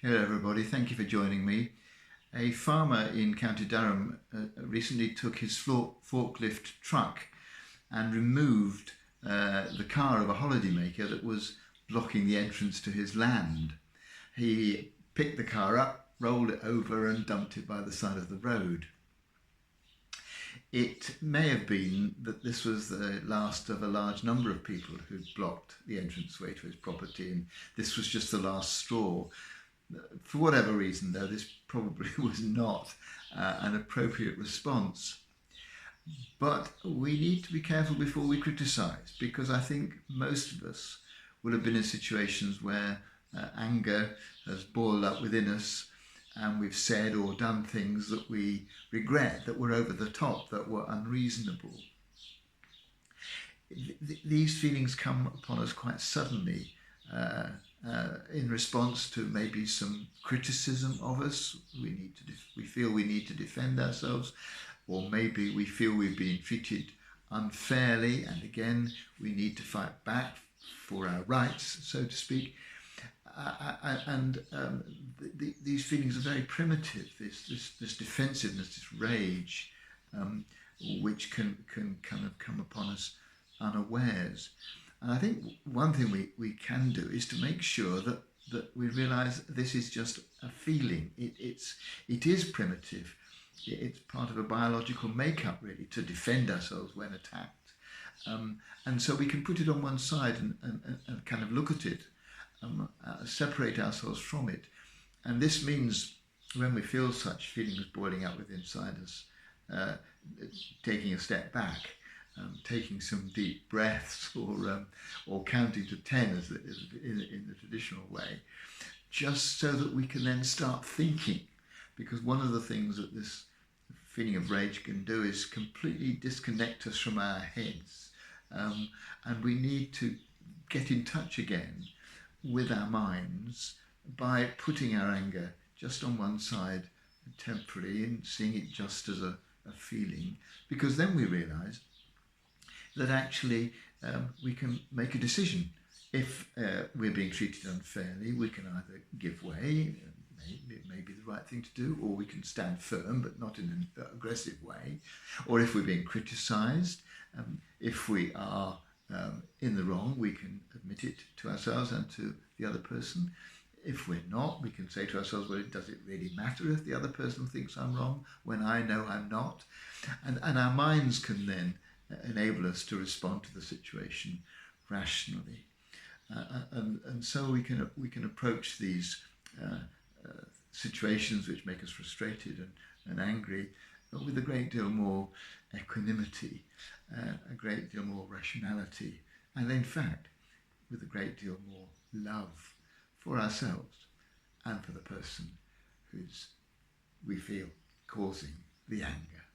Hello everybody, thank you for joining me. A farmer in County Durham recently took his forklift truck and removed the car of a holidaymaker that was blocking the entrance to his land. He picked the car up, rolled it over and dumped it by the side of the road. It may have been that this was the last of a large number of people who'd blocked the entranceway to his property, and this was just the last straw. For whatever reason, though, this probably was not an appropriate response. But we need to be careful before we criticise, because I think most of us will have been in situations where anger has boiled up within us and we've said or done things that we regret, that were over the top, that were unreasonable. These feelings come upon us quite suddenly in response to maybe some criticism of us. We feel we need to defend ourselves, or maybe we feel we've been treated unfairly, and again we need to fight back for our rights, so to speak. These feelings are very primitive. This defensiveness, this rage, which can kind of come upon us unawares. And I think one thing we can do is to make sure that we realise this is just a feeling. It is primitive. It's part of a biological makeup, really, to defend ourselves when attacked. And so we can put it on one side and kind of look at it, separate ourselves from it. And this means when we feel such feelings boiling up within inside us, taking a step back, taking some deep breaths, or counting to 10 as in the traditional way, just so that we can then start thinking. Because one of the things that this feeling of rage can do is completely disconnect us from our heads, and we need to get in touch again with our minds by putting our anger just on one side temporarily and seeing it just as a feeling, because then we realise that actually we can make a decision. If we're being treated unfairly, we can either give way, it may be the right thing to do, or we can stand firm but not in an aggressive way. Or if we're being criticised, if we are in the wrong, we can admit it to ourselves and to the other person. If we're not, we can say to ourselves, well, does it really matter if the other person thinks I'm wrong when I know I'm not? And our minds can then enable us to respond to the situation rationally. And so we can approach these situations which make us frustrated and angry with a great deal more equanimity, a great deal more rationality, and in fact with a great deal more love for ourselves and for the person who's, we feel, causing the anger.